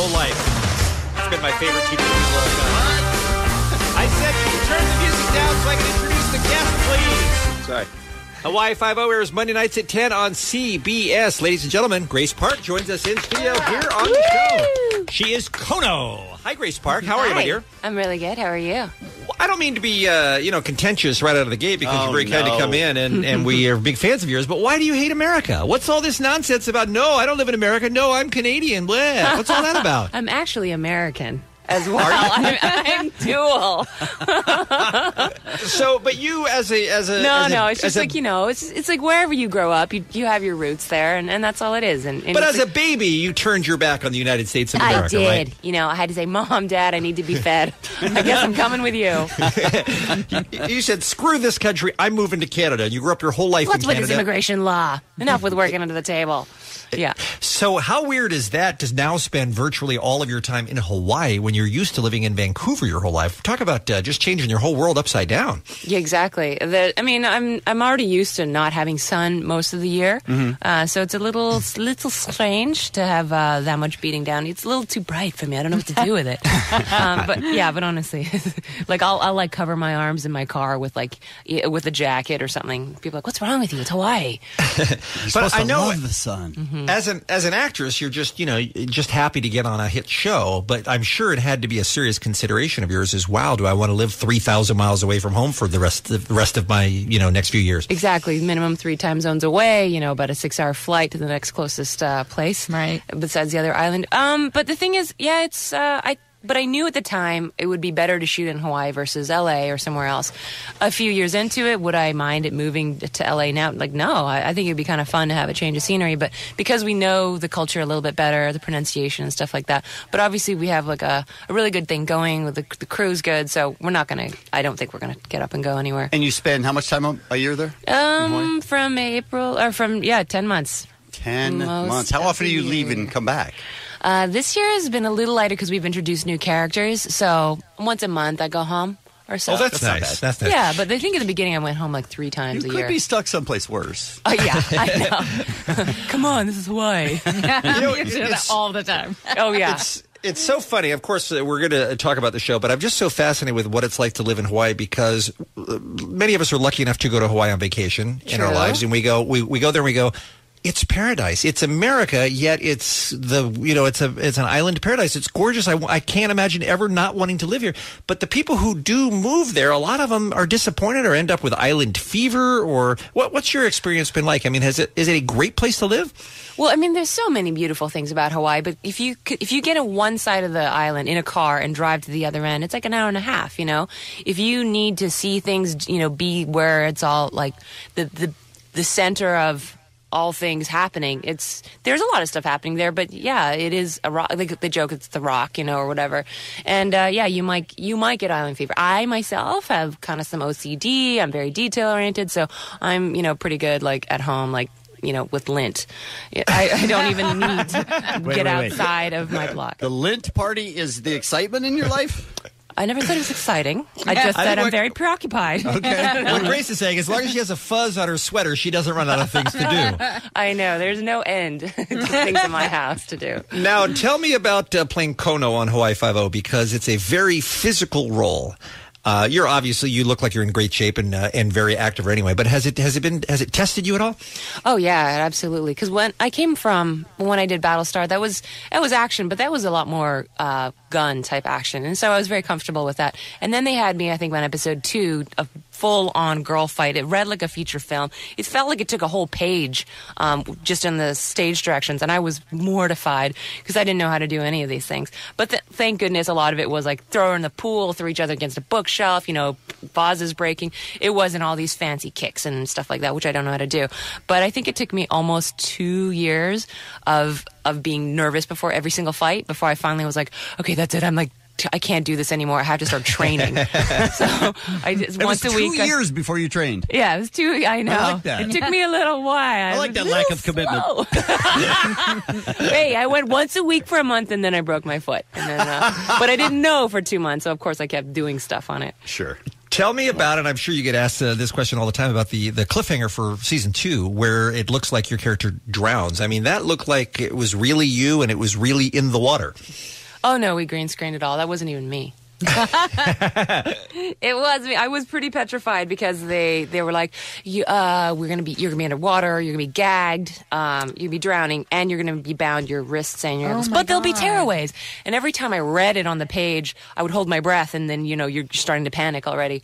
whole life. It's been my favorite TV of all time. I said, can you turn the music down so I can introduce the guest, please? Sorry. Hawaii 5-0 airs Monday nights at 10 on CBS. Ladies and gentlemen, Grace Park joins us in studio here on the show. She is Kono. Hi, Grace Park. How are you, my dear? I'm really good. How are you? I don't mean to be, contentious right out of the gate because you're very kind to come in and we are big fans of yours. But why do you hate America? What's all this nonsense about? No, I don't live in America. No, I'm Canadian. Blah. What's all that about? I'm actually American as well. I'm dual. So, but you as a it's just like it's like wherever you grow up, you have your roots there, and that's all it is. And but as a baby, you turned your back on the United States of America. I did. Right? I had to say, Mom, Dad, I need to be fed. I guess I'm coming with you. You said, screw this country. I'm moving to Canada. You grew up your whole life in Canada. What's with this immigration law? Enough with working under the table. Yeah. So how weird is that to now spend virtually all of your time in Hawaii when you're used to living in Vancouver your whole life? Talk about just changing your whole world upside down. Yeah, exactly. I'm already used to not having sun most of the year, so it's a little strange to have that much beating down. It's a little too bright for me. I don't know what to do with it. But honestly, like I'll like cover my arms in my car with a jacket or something. People are like, what's wrong with you? It's Hawaii. But I know love the sun. Mm-hmm. As an actress, you're just happy to get on a hit show, but I'm sure it had to be a serious consideration of yours as, wow, do I want to live 3,000 miles away from home for the rest of my next few years? Exactly. Minimum 3 time zones away, about a 6-hour flight to the next closest place. Right. Besides the other island. But the thing is, it's but I knew at the time it would be better to shoot in Hawaii versus LA or somewhere else. A few years into it, would I mind it moving to LA now? Like, no, I think it'd be kind of fun to have a change of scenery. But because we know the culture a little bit better, the pronunciation and stuff like that. But obviously we have like a really good thing going with the crew's good. So I don't think we're going to get up and go anywhere. And you spend how much time a year there? From April, or 10 months. 10 months. How often do you leave and come back? This year has been a little lighter because we've introduced new characters. So once a month I go home or so. Oh, that's nice. That's nice. Yeah, but I think at the beginning I went home like 3 times a year. You could be stuck someplace worse. Oh, yeah, I know. Come on, this is Hawaii. You do that all the time. Oh, yeah. It's so funny. Of course, we're going to talk about the show, but I'm just so fascinated with what it's like to live in Hawaii because many of us are lucky enough to go to Hawaii on vacation in our lives, and we go there and we go, it's paradise. It's America, yet it's it's an island paradise. It's gorgeous. I can't imagine ever not wanting to live here. But the people who do move there, a lot of them are disappointed or end up with island fever. Or what's your experience been like? I mean, is it a great place to live? Well, I mean, there's so many beautiful things about Hawaii. But if you get on one side of the island in a car and drive to the other end, it's like an hour and a half. If you need to see things, be where it's all like the center of all things happening. There's a lot of stuff happening there, but yeah, it is a rock. Like the joke, it's the rock, or whatever. And you might get island fever. I myself have kind of some OCD. I'm very detail oriented, so I'm pretty good like at home, like with lint. I don't even need to get outside of my block. The lint party is the excitement in your life? I never said it was exciting. I just said I'm very preoccupied. Okay. What Grace is saying, as long as she has a fuzz on her sweater, she doesn't run out of things to do. I know. There's no end to things in my house to do. Now, tell me about playing Kono on Hawaii 5-0 because it's a very physical role. You look like you're in great shape and very active anyway. But has it tested you at all? Oh yeah, absolutely. Because when I did Battlestar, that was action, but that was a lot more gun type action, and so I was very comfortable with that. And then they had me, I think, on episode 2, a full-on girl fight. It read like a feature film. It felt like it took a whole page just in the stage directions, and I was mortified because I didn't know how to do any of these things. But thank goodness a lot of it was like throw her in the pool, throw each other against a bookshelf, vases breaking. It wasn't all these fancy kicks and stuff like that, which I don't know how to do. But I think it took me almost 2 years of being nervous before every single fight before I finally was like, okay, that's it. I'm like, I can't do this anymore. I have to start training. So I just once a week. 2 years before you trained. Yeah, it was 2. I know. I like that. It took me a little while. I like that lack of commitment. Hey, I went once a week for a month, and then I broke my foot. And then, but I didn't know for 2 months, so of course I kept doing stuff on it. Sure. Tell me about it. I'm sure you get asked this question all the time about the cliffhanger for season 2, where it looks like your character drowns. I mean, that looked like it was really you, and it was really in the water. Oh, no, we green screened it all. That wasn't even me. It was me. I was pretty petrified because they were like, you're gonna be underwater, you're gonna be gagged, you're gonna be drowning, and you're gonna be bound your wrists and your ankles. But there'll be tearaways. And every time I read it on the page, I would hold my breath, and then you're starting to panic already.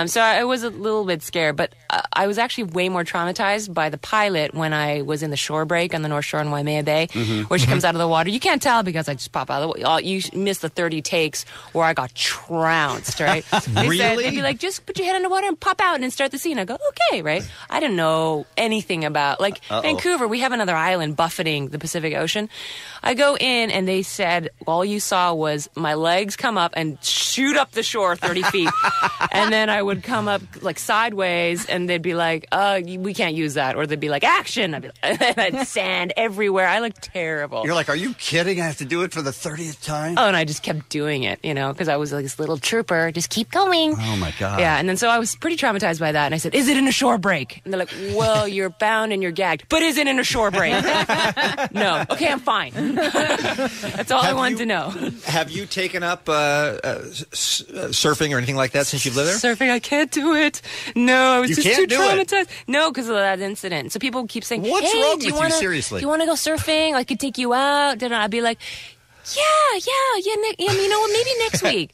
So I was a little bit scared, but I was actually way more traumatized by the pilot when I was in the shore break on the North Shore in Waimea Bay, where she comes out of the water. You can't tell because I just pop out of the water. You missed the 30 takes where I got trounced, right? They'd be like, just put your head underwater and pop out and then start the scene. I go, okay, right? I didn't know anything about, Vancouver, we have another island buffeting the Pacific Ocean. I go in and they said, all you saw was my legs come up and shoot up the shore 30 feet. And then I would come up sideways and they'd be like, we can't use that. Or they'd be like, action. I'd be like, sand everywhere. I looked terrible. You're like, are you kidding? I have to do it for the 30th time? Oh, and I just kept doing it, because I was like this little trooper. Just keep going. Oh, my God. Yeah, and then so I was pretty traumatized by that. And I said, is it in a shore break? And they're like, well, you're bound and you're gagged. But is it in a shore break? No. Okay, I'm fine. That's all I wanted to know. Have you taken up surfing or anything like that since you've lived there? Surfing, I can't do it. No, I was just too traumatized. It. No, because of that incident. So people keep saying, what's hey, wrong with you, seriously? Do you want to go surfing? I could take you out. Then I'd be like, yeah, you know what, maybe next week.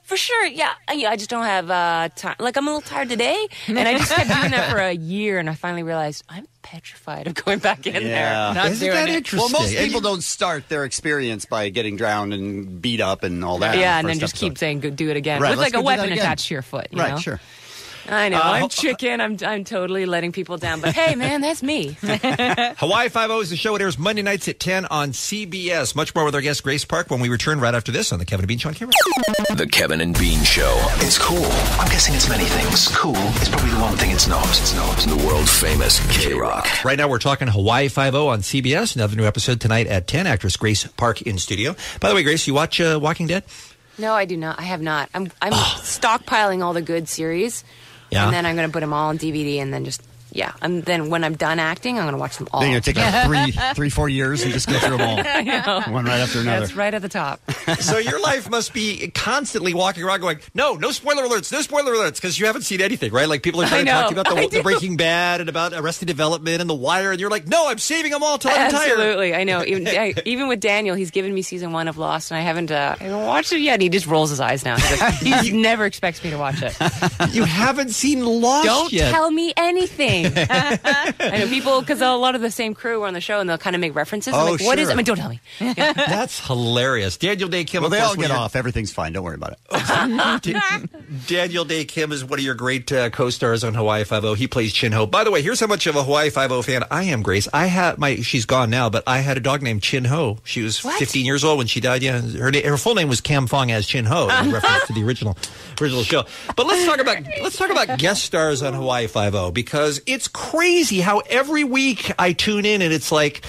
For sure, yeah. I just don't have time. I'm a little tired today. And I just kept doing that for a year, and I finally realized I'm petrified of going back in there. Not Isn't that interesting? Well, most people don't start their experience by getting drowned and beat up and all that. Yeah, and then just keep saying, go do it again. Right, with a weapon attached to your foot. You know? Sure. I know. I'm chicken. I'm totally letting people down. But hey, man, that's me. Hawaii Five-0 is the show. It airs Monday nights at 10 on CBS. Much more with our guest, Grace Park, when we return right after this on The Kevin and Bean Show on KROQ. The Kevin and Bean Show. It's cool. I'm guessing it's many things. Cool is probably the one thing it's not. It's not. The world-famous KROQ. Right now, we're talking Hawaii Five-0 on CBS. Another new episode tonight at 10. Actress Grace Park in studio. By the way, Grace, you watch Walking Dead? No, I do not. I have not. I'm stockpiling all the good series. Yeah. And then I'm going to put them all on DVD and then just, and then when I'm done acting, I'm going to watch them all. Then you're going to take 3-4 years and just go through them all. I know. One right after another. That's right at the top. So your life must be constantly walking around going, no spoiler alerts, because you haven't seen anything, right? Like people are trying to talk to you about the Breaking Bad and about Arrested Development and The Wire, and you're like, no, I'm saving them all till I'm tired. Absolutely, I know. Even with Daniel, he's given me season 1 of Lost, and I haven't watched it yet. And he just rolls his eyes now. He never expects me to watch it. You haven't seen Lost yet. Don't tell me anything. I know people, because a lot of the same crew are on the show, and they'll kind of make references. Oh, like, what is it? I mean, don't tell me. Yeah. That's hilarious. Daniel Day Kim. Well, they all get off. Everything's fine. Don't worry about it. Daniel Day Kim is one of your great co-stars on Hawaii Five-0. He plays Chin-Ho. By the way, here's how much of a Hawaii Five-0 fan I am, Grace. She's gone now, but I had a dog named Chin-Ho. She was 15 years old when she died. Yeah, her full name was Cam Fong as Chin-Ho, in reference to the original show. But let's talk about guest stars on Hawaii Five-0, because it's crazy how every week I tune in and it's like,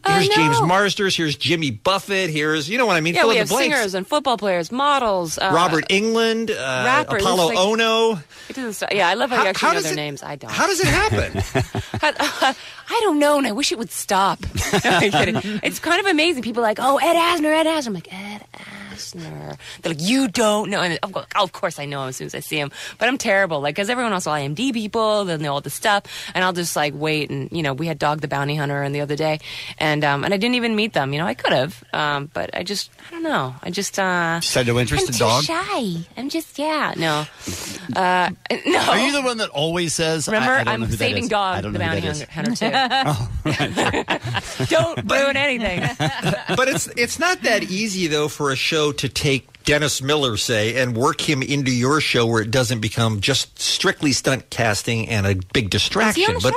here's James Marsters, here's Jimmy Buffett, here's, you know what I mean? Yeah, we have singers and football players, models. Robert England, rappers, Apollo Ono. It doesn't start. Yeah, I love how you actually know their names. I don't. How does it happen? I don't know, and I wish it would stop. No, I'm kidding. It's kind of amazing. People are like, oh, Ed Asner. I'm like, Ed Asner. They're like, you don't know. And of course I know him as soon as I see him. But I'm terrible. Because everyone else will IMDb people. They'll know all the stuff. And I'll just wait. And, we had Dog the Bounty Hunter the other day. And I didn't even meet them. I could have. But I don't know. I just... Just had no interest in dog? I'm too shy. I'm just, no. No. Are you the one that always says, remember, I don't I'm know who saving that is. Dog the Bounty Hunter too. Oh, right. Don't ruin anything. But it's not that easy, though, for a show to take Dennis Miller, say, and work him into your show where it doesn't become just strictly stunt casting and a big distraction. Is he on the show?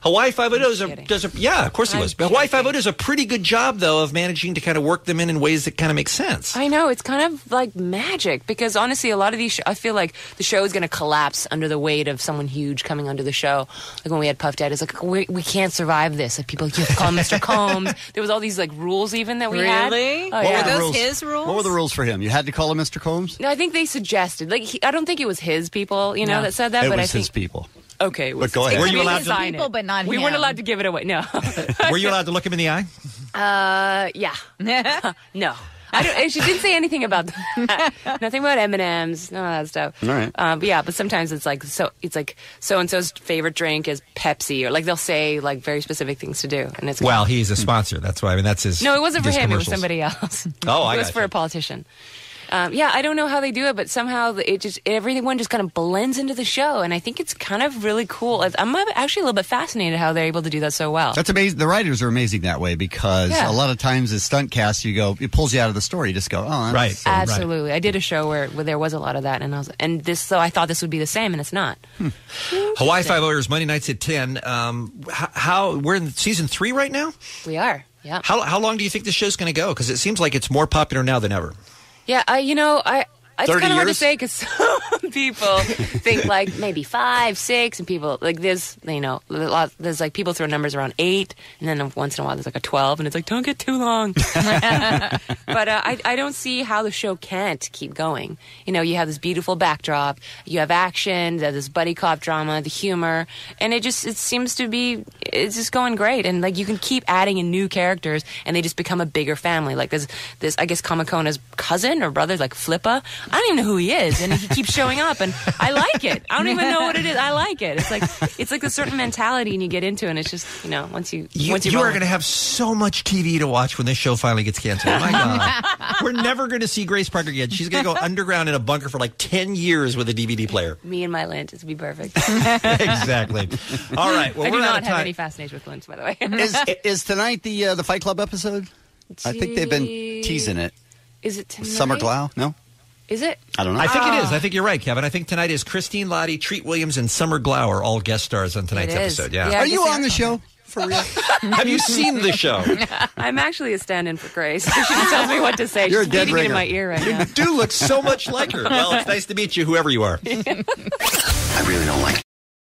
Hawaii Five-0 does of course he was. But Hawaii Five-0 does a pretty good job, though, of managing to kind of work them in ways that kind of make sense. I know. It's kind of like magic because, honestly, a lot of these I feel like the show is going to collapse under the weight of someone huge coming onto the show. Like when we had Puff Daddy, it's like, we can't survive this. Like people, you have to call Mr. Combs. There was all these rules even that we had. Really? Oh, what were those his rules? What were the rules for him? You had to call him Mr. Combs? No, I think they suggested. I don't think it was his people, that said that. It but was I think his people. Okay, but go ahead. Were you allowed to people, but not we him. weren't allowed to give it away. No. Were you allowed to look him in the eye? Yeah. No. She didn't say anything about that. Nothing about M&Ms, none of that stuff. All right. But sometimes it's like so-and-so's favorite drink is Pepsi, or like they'll say like very specific things to do. And it's well, he's a sponsor. That's why. I mean, that's his. No, it wasn't for him. It was somebody else. Oh, I got It was for a politician. I don't know how they do it, but somehow everyone just kind of blends into the show, and I think it's kind of really cool. I'm actually a little bit fascinated how they're able to do that so well. That's amazing. The writers are amazing that way because a lot of times as stunt cast, it pulls you out of the story. You just go, oh, that's right. Absolutely. Right. I did a show where there was a lot of that, and I thought this would be the same, and it's not. Hawaii Five-0 airs Monday nights at 10. We're in season 3 right now? We are, yeah. How long do you think this show's going to go? Because it seems like it's more popular now than ever. Yeah, it's kind of hard to say because some people think like maybe 5, 6, and people like this. There's like people throw numbers around 8, and then once in a while there's like a 12, and it's like don't get too long. But I don't see how the show can't keep going. You have this beautiful backdrop, you have action, there's this buddy cop drama, the humor, and it seems to be it's just going great. And like you can keep adding in new characters, and they just become a bigger family. Like there's this I guess Kamakona's cousin or brother, like Flippa. I don't even know who he is, and he keeps showing up, and I like it. I don't even know what it is. I like it. It's like a certain mentality, and you get into it, and it's just once you are going to have so much TV to watch when this show finally gets canceled. My God, we're never going to see Grace Parker again. She's going to go underground in a bunker for like 10 years with a DVD player. Me and my lint, it'd be perfect. Exactly. All right. Well, I do not have any fascination with lint, by the way. Is tonight the Fight Club episode? I think they've been teasing it. Is it tonight? Summer Glau? No. Is it? I don't know. I think it is. I think you're right, Kevin. I think tonight is Christine Lottie, Treat Williams, and Summer Glau are all guest stars on tonight's episode. Yeah. Are you on the show? For real? Have you seen the show? I'm actually a stand-in for Grace. She just tells me what to say. You're She's a dead beating it in my ear right now. You do look so much like her. Well, it's nice to meet you, whoever you are. I really don't like